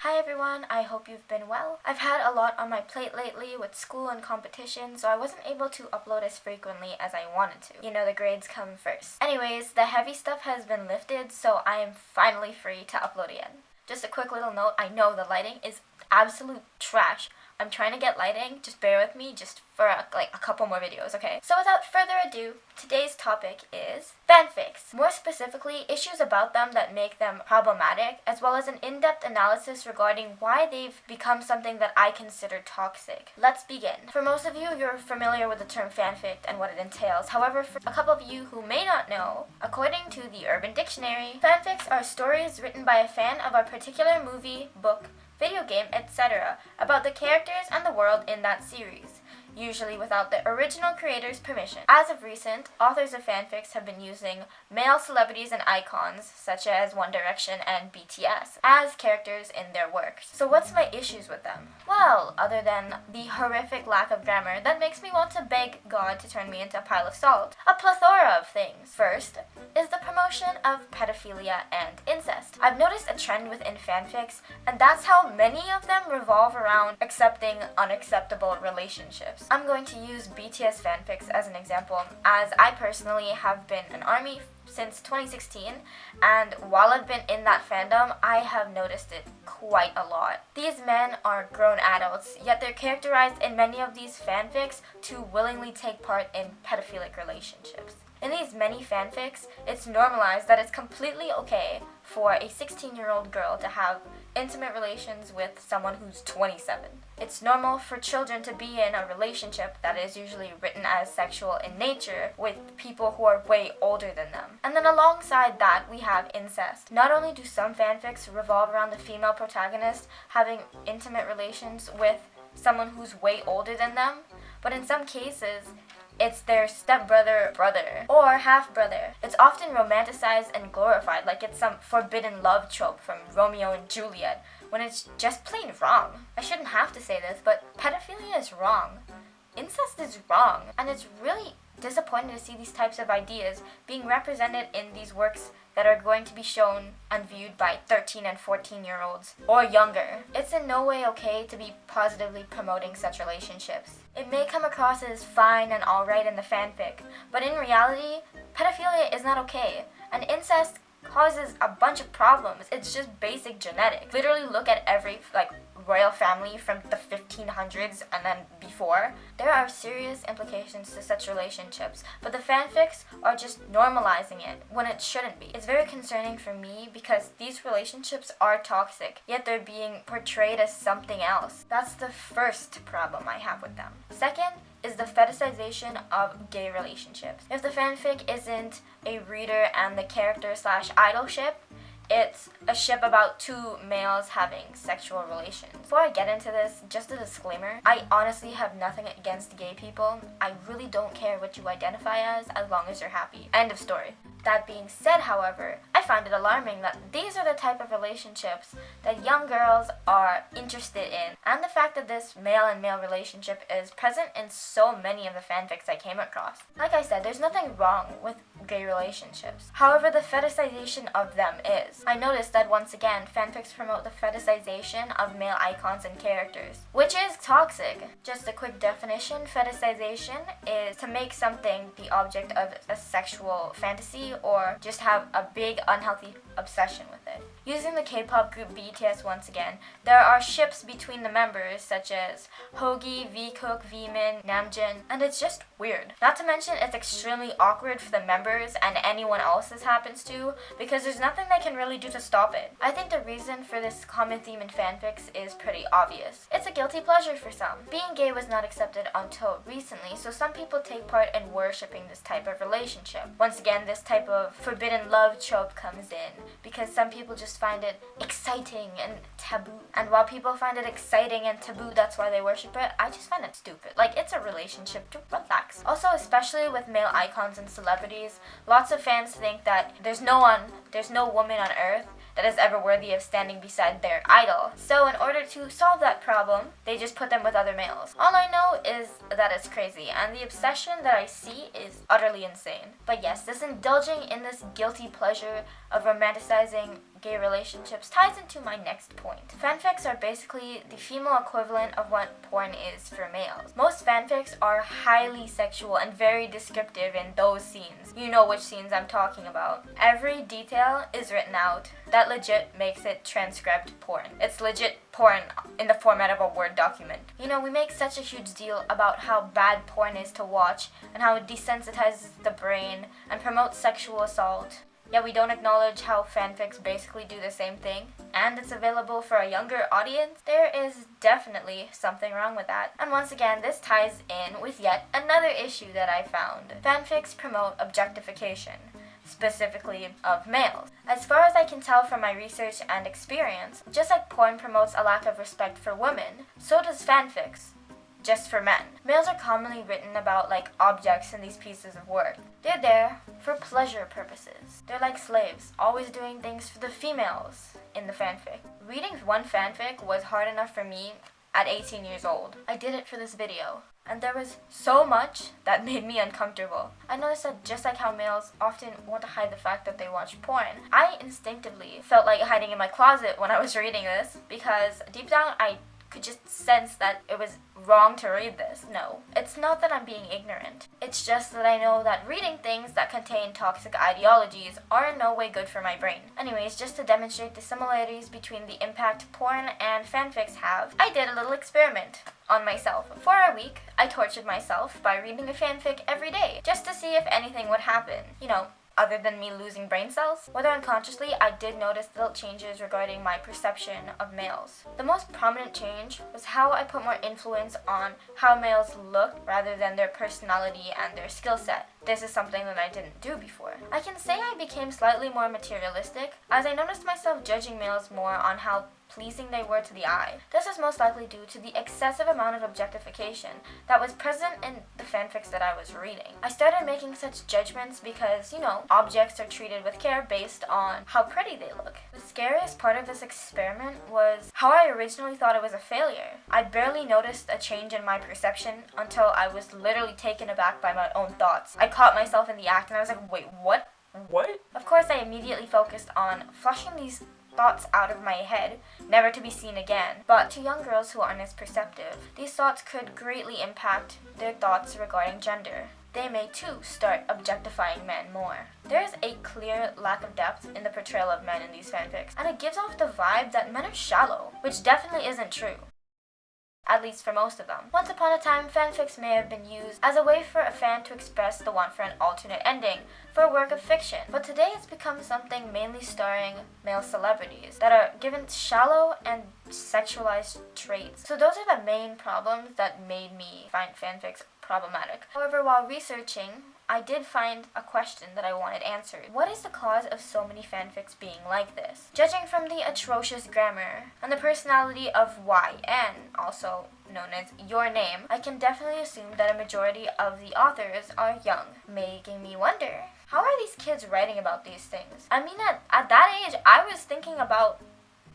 Hi everyone, I hope you've been well. I've had a lot on my plate lately with school and competition, so I wasn't able to upload as frequently as I wanted to. You know, the grades come first. Anyways, the heavy stuff has been lifted, so I am finally free to upload again. Just a quick little note, I know the lighting is absolute trash. I'm trying to get lighting, just bear with me just for a couple more videos, okay? So without further ado, today's topic is fanfics. More specifically, issues about them that make them problematic, as well as an in-depth analysis regarding why they've become something that I consider toxic. Let's begin. For most of you, you're familiar with the term fanfic and what it entails. However, for a couple of you who may not know, according to the Urban Dictionary, fanfics are stories written by a fan of a particular movie, book, video game, etc. about the characters and the world in that series, usually without the original creator's permission. As of recent, authors of fanfics have been using male celebrities and icons, such as One Direction and BTS, as characters in their works. So what's my issues with them? Well, other than the horrific lack of grammar that makes me want to beg God to turn me into a pile of salt, a plethora of things. First is the promotion of pedophilia and incest. I've noticed a trend within fanfics, and that's how many of them revolve around accepting unacceptable relationships. I'm going to use BTS fanfics as an example, as I personally have been an ARMY since 2016, and while I've been in that fandom, I have noticed it quite a lot. These men are grown adults, yet they're characterized in many of these fanfics to willingly take part in pedophilic relationships. In these many fanfics, it's normalized that it's completely okay for a 16-year-old girl to have intimate relations with someone who's 27. It's normal for children to be in a relationship that is usually written as sexual in nature with people who are way older than them. And then alongside that, we have incest. Not only do some fanfics revolve around the female protagonist having intimate relations with someone who's way older than them, but in some cases, it's their stepbrother, brother, or half-brother. It's often romanticized and glorified like it's some forbidden love trope from Romeo and Juliet, when it's just plain wrong. I shouldn't have to say this, but pedophilia is wrong. Incest is wrong, and it's really disappointing to see these types of ideas being represented in these works that are going to be shown and viewed by 13 and 14-year-olds or younger. It's in no way okay to be positively promoting such relationships. It may come across as fine and alright in the fanfic, but in reality, pedophilia is not okay, and incest causes a bunch of problems. It's just basic genetics. Literally look at every royal family from the 1500s and then before. There are serious implications to such relationships, but the fanfics are just normalizing it when it shouldn't be. It's very concerning for me because these relationships are toxic, yet they're being portrayed as something else. That's the first problem I have with them. Second is the fetishization of gay relationships. If the fanfic isn't a reader and the character/idol ship, it's a ship about two males having sexual relations. Before I get into this, just a disclaimer, I honestly have nothing against gay people. I really don't care what you identify as long as you're happy. End of story. That being said, however, I find it alarming that these are the type of relationships that young girls are interested in, and the fact that this male and male relationship is present in so many of the fanfics I came across. Like I said, there's nothing wrong with gay relationships. However, the fetishization of them is. I noticed that once again, fanfics promote the fetishization of male icons and characters, which is toxic. Just a quick definition, fetishization is to make something the object of a sexual fantasy or just have a big unhealthy obsession with it. Using the K-pop group BTS once again, there are ships between the members such as Hogi, V-Cook, V-Min, Namjoon, and it's just weird. Not to mention it's extremely awkward for the members and anyone else this happens to because there's nothing they can really do to stop it. I think the reason for this common theme in fanfics is pretty obvious. It's a guilty pleasure for some. Being gay was not accepted until recently, so some people take part in worshipping this type of relationship. Once again, this type of forbidden love trope comes in because some people just find it exciting and taboo. And while people find it exciting and taboo, that's why they worship it, I just find it stupid. Like, it's a relationship, to relax. Also, especially with male icons and celebrities, lots of fans think that there's no woman on earth that is ever worthy of standing beside their idol. So in order to solve that problem, they just put them with other males. All I know is that it's crazy, and the obsession that I see is utterly insane. But yes, this indulging in this guilty pleasure of romanticizing gay relationships ties into my next point. Fanfics are basically the female equivalent of what porn is for males. Most fanfics are highly sexual and very descriptive in those scenes. You know which scenes I'm talking about. Every detail is written out. That legit makes it transcribed porn. It's legit porn in the format of a Word document. You know, we make such a huge deal about how bad porn is to watch and how it desensitizes the brain and promotes sexual assault. Yet we don't acknowledge how fanfics basically do the same thing, and it's available for a younger audience. There is definitely something wrong with that. And once again, this ties in with yet another issue that I found. Fanfics promote objectification, specifically of males. As far as I can tell from my research and experience, just like porn promotes a lack of respect for women, so does fanfics, just for men. Males are commonly written about like objects in these pieces of work. They're there for pleasure purposes. They're like slaves, always doing things for the females in the fanfic. Reading one fanfic was hard enough for me at 18 years old. I did it for this video, and there was so much that made me uncomfortable. I noticed that just like how males often want to hide the fact that they watch porn, I instinctively felt like hiding in my closet when I was reading this, because deep down I could just sense that it was wrong to read this. No, it's not that I'm being ignorant. It's just that I know that reading things that contain toxic ideologies are in no way good for my brain. Anyways, just to demonstrate the similarities between the impact porn and fanfics have, I did a little experiment on myself. For a week, I tortured myself by reading a fanfic every day, just to see if anything would happen. You know, other than me losing brain cells. Whether unconsciously, I did notice little changes regarding my perception of males. The most prominent change was how I put more influence on how males look rather than their personality and their skill set. This is something that I didn't do before. I can say I became slightly more materialistic, as I noticed myself judging males more on how pleasing they were to the eye. This was most likely due to the excessive amount of objectification that was present in the fanfics that I was reading. I started making such judgments because, you know, objects are treated with care based on how pretty they look. The scariest part of this experiment was how I originally thought it was a failure. I barely noticed a change in my perception until I was literally taken aback by my own thoughts. I caught myself in the act and I was like, wait, what? What? Of course, I immediately focused on flushing these thoughts out of my head, never to be seen again. But to young girls who aren't as perceptive, these thoughts could greatly impact their thoughts regarding gender. They may too start objectifying men more. There is a clear lack of depth in the portrayal of men in these fanfics, and it gives off the vibe that men are shallow, which definitely isn't true. At least for most of them. Once upon a time, fanfics may have been used as a way for a fan to express the want for an alternate ending for a work of fiction. But today it's become something mainly starring male celebrities that are given shallow and sexualized traits. So those are the main problems that made me find fanfics problematic. However, while researching, I did find a question that I wanted answered. What is the cause of so many fanfics being like this? Judging from the atrocious grammar and the personality of YN, also known as your name, I can definitely assume that a majority of the authors are young, making me wonder, how are these kids writing about these things? I mean, at that age, I was thinking about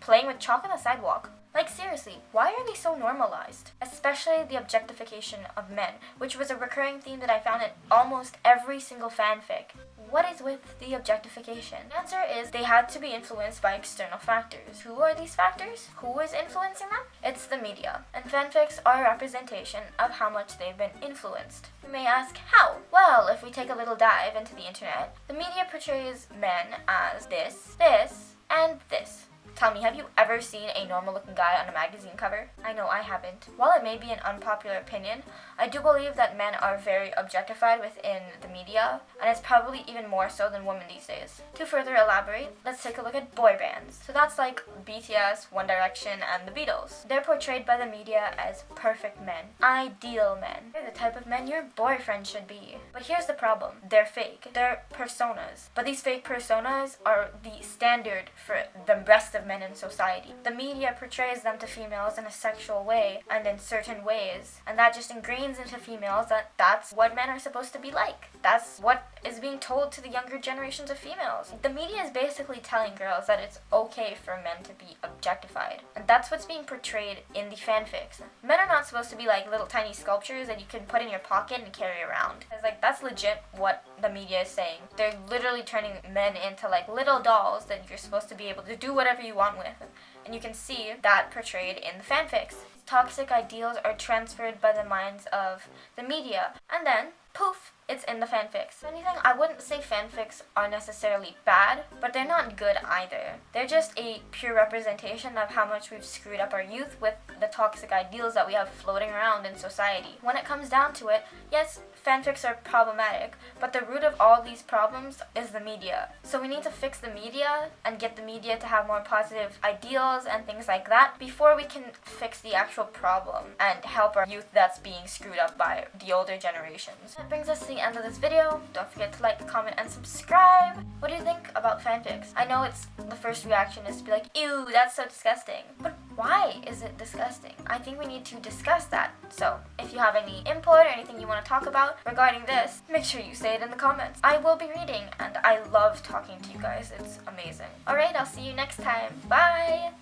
playing with chalk on the sidewalk. Like seriously, why are they so normalized? Especially the objectification of men, which was a recurring theme that I found in almost every single fanfic. What is with the objectification? The answer is they had to be influenced by external factors. Who are these factors? Who is influencing them? It's the media. And fanfics are a representation of how much they've been influenced. You may ask, how? Well, if we take a little dive into the internet, the media portrays men as this, and this. Tell me, have you ever seen a normal-looking guy on a magazine cover? I know I haven't. While it may be an unpopular opinion, I do believe that men are very objectified within the media, and it's probably even more so than women these days. To further elaborate, let's take a look at boy bands. So that's like BTS, One Direction, and the Beatles. They're portrayed by the media as perfect men, ideal men. They're the type of men your boyfriend should be. But here's the problem. They're fake. They're personas. But these fake personas are the standard for the rest of men in society. The media portrays them to females in a sexual way and in certain ways, and that just ingrains into females that that's what men are supposed to be like. That's what is being told to the younger generations of females. The media is basically telling girls that it's okay for men to be objectified, and that's what's being portrayed in the fanfics. Men are not supposed to be like little tiny sculptures that you can put in your pocket and carry around. It's like that's legit what the media is saying. They're literally turning men into like little dolls that you're supposed to be able to do whatever you want with. And you can see that portrayed in the fanfics. Toxic ideals are transferred by the minds of the media, and then, poof, it's in the fanfics. If anything, I wouldn't say fanfics are necessarily bad, but they're not good either. They're just a pure representation of how much we've screwed up our youth with the toxic ideals that we have floating around in society. When it comes down to it, yes, fanfics are problematic, but the root of all these problems is the media. So we need to fix the media and get the media to have more positive ideals and things like that before we can fix the actual problem and help our youth that's being screwed up by the older generations. That brings us to the end of this video. Don't forget to like, comment, and subscribe. What do you think about fanfics? I know it's the first reaction is to be like, ew, that's so disgusting. But why is it disgusting? I think we need to discuss that. So if you have any input or anything you want to talk about regarding this, make sure you say it in the comments. I will be reading, and I love talking to you guys. It's amazing. Alright, I'll see you next time. Bye!